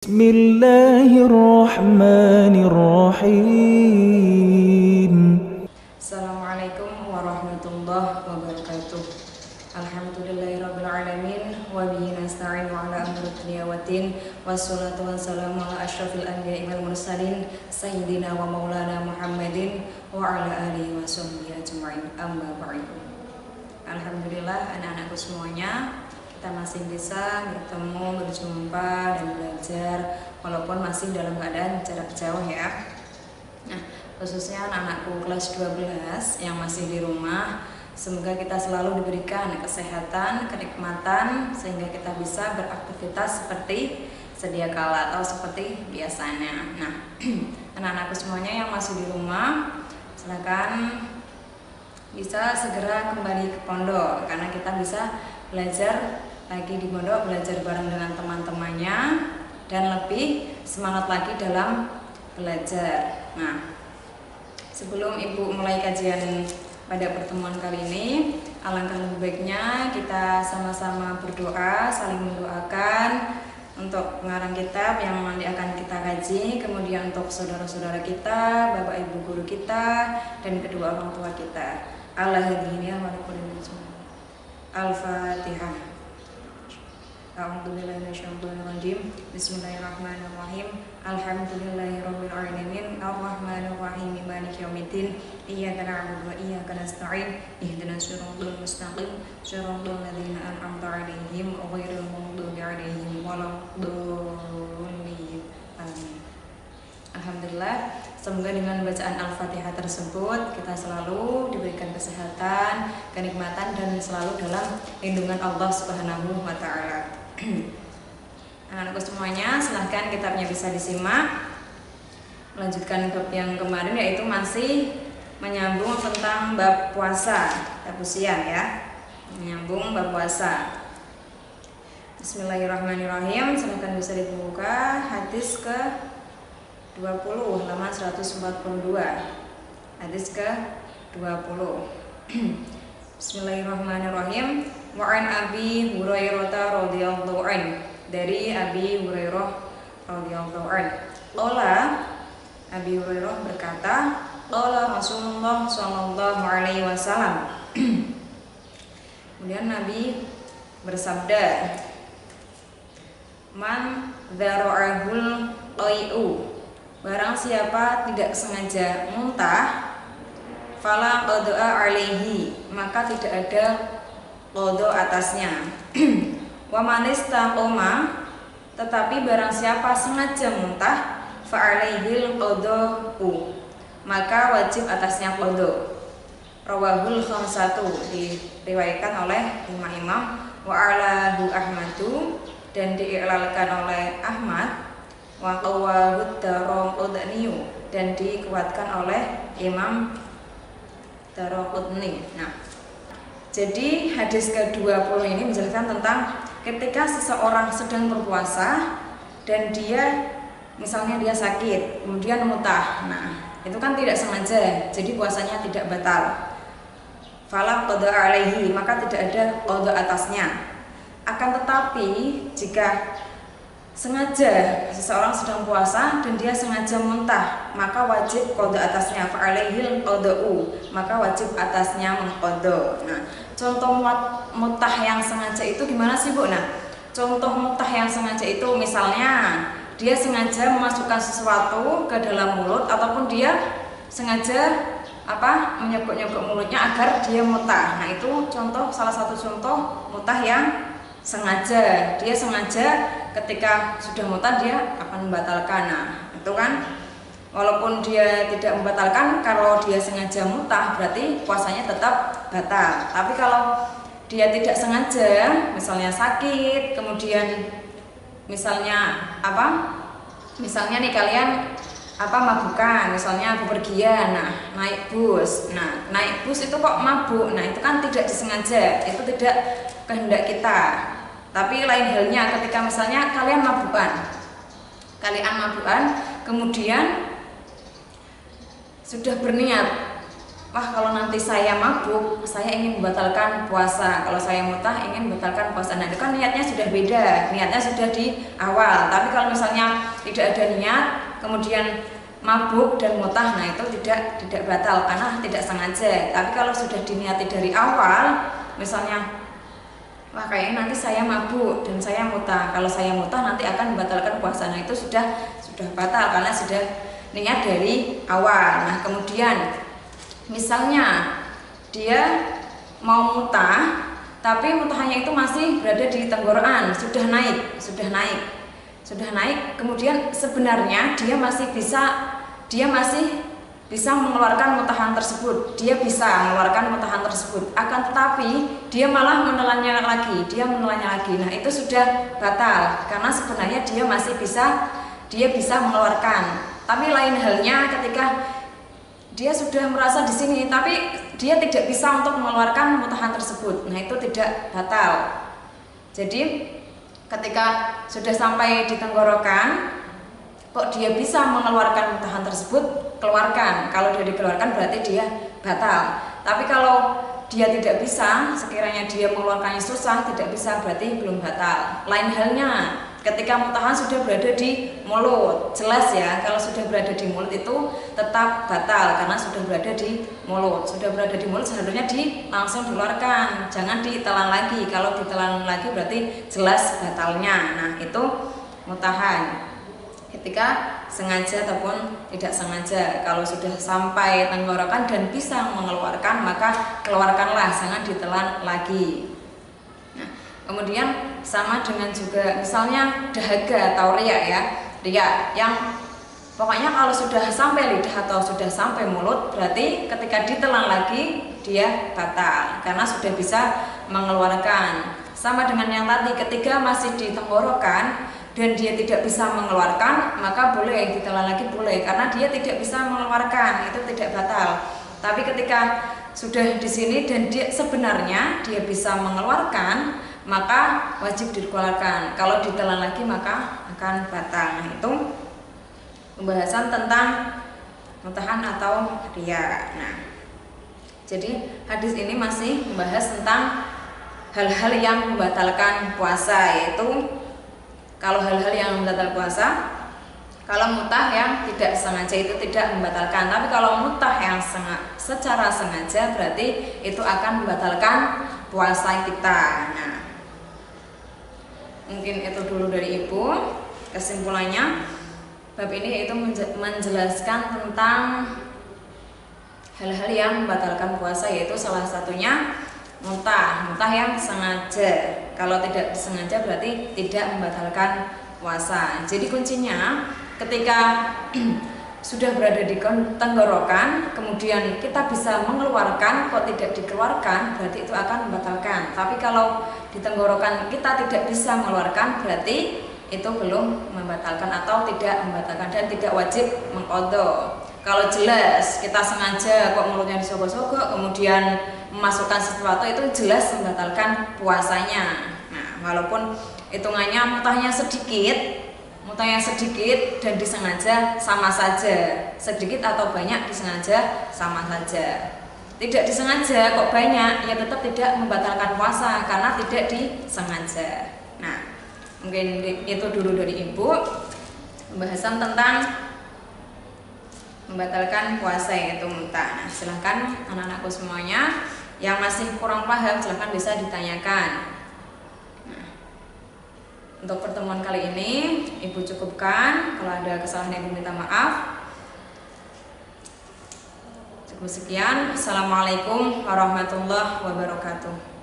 Bismillahirrahmanirrahim. Assalamualaikum warahmatullahi wabarakatuh. Alhamdulillahirrabbilalamin. Wabihi nasta'in wa ala amri dunya waddin. Wassalatu wassalamu ala asyrafil anbiya'i wal mursalin Sayyidina wa maulana Muhammadin wa ala alihi wa sahbihi ajma'in. Amma ba'du. Alhamdulillah anak-anakku semuanya, kita masih bisa bertemu, berjumpa dan belajar walaupun masih dalam keadaan jarak jauh ya. Nah, khususnya anak-anakku kelas 12 yang masih di rumah, semoga kita selalu diberikan kesehatan, kenikmatan sehingga kita bisa beraktivitas seperti sedia kala atau seperti biasanya. Nah, anak-anakku semuanya yang masih di rumah, silakan bisa segera kembali ke pondok karena kita bisa belajar lagi di pondok, belajar bareng dengan teman-temannya dan lebih semangat lagi dalam belajar. Nah, sebelum Ibu mulai kajian pada pertemuan kali ini, alangkah lebih baiknya kita sama-sama berdoa, saling mendoakan untuk pengarang kitab yang nanti akan kita kaji, kemudian untuk saudara-saudara kita, bapak ibu guru kita, dan kedua orang tua kita. Al-Fatihah. A'udzubillahiminasyaitonirrajim. Bismillahirrahmanirrahim. Alhamdulillahirabbil alamin. Arrahmanirrahim. Maliki yaumiddin. Iyyaka na'budu wa iyyaka nasta'in. Ihdinas siratal mustaqim. Shiratal ladzina an'amta 'alaihim ghairil maghdubi 'alaihim waladdallin. Amin. Alhamdulillah, semoga dengan bacaan Al-Fatihah tersebut kita selalu diberikan kesehatan, kenikmatan dan selalu dalam lindungan Allah Subhanahu wa taala. Anak-anakku semuanya, silahkan kitabnya bisa disimak. Melanjutkan bab yang kemarin, yaitu masih menyambung tentang bab puasa, bab siang ya. Menyambung bab puasa. Bismillahirrahmanirrahim. Silahkan bisa dibuka hadis ke 20 halaman 142. Hadis ke 20. Bismillahirrahmanirrahim. Wa an Abi Hurairah radhiyallahu anhu, dari Abi Hurairah radhiyallahu anhu. Qala, Abi Hurairah berkata, qala Rasulullah sallallahu alaihi wasallam. Kemudian Nabi bersabda, man dzara'ahul qai'u, barang siapa tidak sengaja muntah, fala qada'a alaihi, maka tidak ada qada atasnya. Wa man istaqoma, tetapi barang siapa sengaja muntah, fa alaihil qada'u, maka wajib atasnya qada. Rawahul khamsatu, diriwayatkan oleh 5 imam, wa alahu Ahmadu, dan diiklalkan oleh Ahmad, wa qawwahud Daraqutni, dan dikuatkan oleh Imam Daraqutni. Nah, jadi hadis ke-20 ini menjelaskan tentang ketika seseorang sedang berpuasa dan dia misalnya dia sakit, kemudian muntah. Nah, itu kan tidak sengaja, jadi puasanya tidak batal. Fala qada alaihi, maka tidak ada qada atasnya. Akan tetapi jika sengaja seseorang sedang puasa dan dia sengaja muntah, maka wajib qada atasnya, fa alaihil qada'u, maka wajib atasnya mengqada. Nah, contoh muntah yang sengaja itu gimana sih, Bu? Nah, contoh muntah yang sengaja itu misalnya dia sengaja memasukkan sesuatu ke dalam mulut, ataupun dia sengaja menyogok-nyogok mulutnya agar dia muntah. Nah, itu contoh, salah satu contoh muntah yang sengaja. Dia sengaja ketika sudah muntah dia akan membatalkan. Nah, itu kan walaupun dia tidak membatalkan, kalau dia sengaja muntah berarti puasanya tetap batal. Tapi kalau dia tidak sengaja, misalnya sakit, kemudian misalnya misalnya nih kalian mabukan, misalnya bepergian, nah naik bus itu kok mabuk, nah itu kan tidak disengaja, itu tidak kehendak kita. Tapi lain halnya ketika misalnya kalian mabukan, kemudian sudah berniat wah kalau nanti saya mabuk, saya ingin membatalkan puasa. Kalau saya mutah ingin membatalkan puasa. Nah itu kan niatnya sudah beda, niatnya sudah di awal. Tapi kalau misalnya tidak ada niat, kemudian mabuk dan mutah, nah itu tidak batal karena tidak sengaja. Tapi kalau sudah diniati dari awal, misalnya wah kayaknya nanti saya mabuk dan saya mutah. Kalau saya mutah nanti akan membatalkan puasa. Nah itu sudah batal karena sudah niat dari awal. Nah kemudian misalnya dia mau mutah, tapi mutahnya itu masih berada di tenggorokan, sudah naik. Kemudian sebenarnya dia masih bisa mengeluarkan mutahan tersebut. Dia bisa mengeluarkan mutahan tersebut. Akan tetapi dia malah menelannya lagi. Nah, itu sudah batal karena sebenarnya dia masih bisa mengeluarkan. Tapi lain halnya ketika dia sudah merasa di sini tapi dia tidak bisa untuk mengeluarkan mutahan tersebut. Nah, itu tidak batal. Jadi ketika sudah sampai di tenggorokan kok dia bisa mengeluarkan mutahan tersebut, keluarkan. Kalau dia dikeluarkan berarti dia batal. Tapi kalau dia tidak bisa, sekiranya dia mengeluarkannya susah, tidak bisa, berarti belum batal. Lain halnya ketika mutahan sudah berada di mulut, jelas ya, kalau sudah berada di mulut itu tetap batal karena sudah berada di mulut. Sudah berada di mulut seharusnya langsung dikeluarkan, jangan ditelan lagi. Kalau ditelan lagi berarti jelas batalnya. Nah itu mutahan ketika sengaja ataupun tidak sengaja. Kalau sudah sampai tenggorokan dan bisa mengeluarkan, maka keluarkanlah, jangan ditelan lagi. Nah, kemudian sama dengan juga misalnya dahaga atau riak ya. Riak yang pokoknya kalau sudah sampai lidah atau sudah sampai mulut, berarti ketika ditelan lagi dia batal karena sudah bisa mengeluarkan. Sama dengan yang tadi, ketika masih di tenggorokan dan dia tidak bisa mengeluarkan, maka boleh ditelan lagi, boleh, karena dia tidak bisa mengeluarkan, itu tidak batal. Tapi ketika sudah di sini dan dia sebenarnya dia bisa mengeluarkan, maka wajib dikeluarkan. Kalau ditelan lagi maka akan batal. Nah itu pembahasan tentang mutahan atau riya. Nah, jadi hadis ini masih membahas tentang hal-hal yang membatalkan puasa, yaitu kalau hal-hal yang membatalkan puasa, kalau mutah yang tidak sengaja itu tidak membatalkan. Tapi kalau mutah yang secara sengaja berarti itu akan membatalkan puasa kita. Nah, mungkin itu dulu dari Ibu. Kesimpulannya, bab ini itu menjelaskan tentang hal-hal yang membatalkan puasa, yaitu salah satunya mutah yang sengaja. Kalau tidak disengaja berarti tidak membatalkan puasa. Jadi kuncinya ketika sudah berada di tenggorokan, kemudian kita bisa mengeluarkan, kok tidak dikeluarkan, berarti itu akan membatalkan. Tapi kalau di tenggorokan kita tidak bisa mengeluarkan, berarti itu belum membatalkan atau tidak membatalkan dan tidak wajib mengqadha. Kalau jelas kita sengaja kok mulutnya disogok-sogok kemudian memasukkan sesuatu, itu jelas membatalkan puasanya. Nah, walaupun hitungannya mutahnya sedikit dan disengaja sama saja. Sedikit atau banyak disengaja sama saja. Tidak disengaja kok banyak, ya tetap tidak membatalkan puasa karena tidak disengaja. Nah, mungkin itu dulu dari Ibu pembahasan tentang membatalkan puasa, yaitu mutah. Nah, silahkan anak-anakku semuanya yang masih kurang paham silahkan bisa ditanyakan. Nah, untuk pertemuan kali ini Ibu cukupkan. Kalau ada kesalahan Ibu minta maaf. Cukup sekian. Assalamualaikum warahmatullahi wabarakatuh.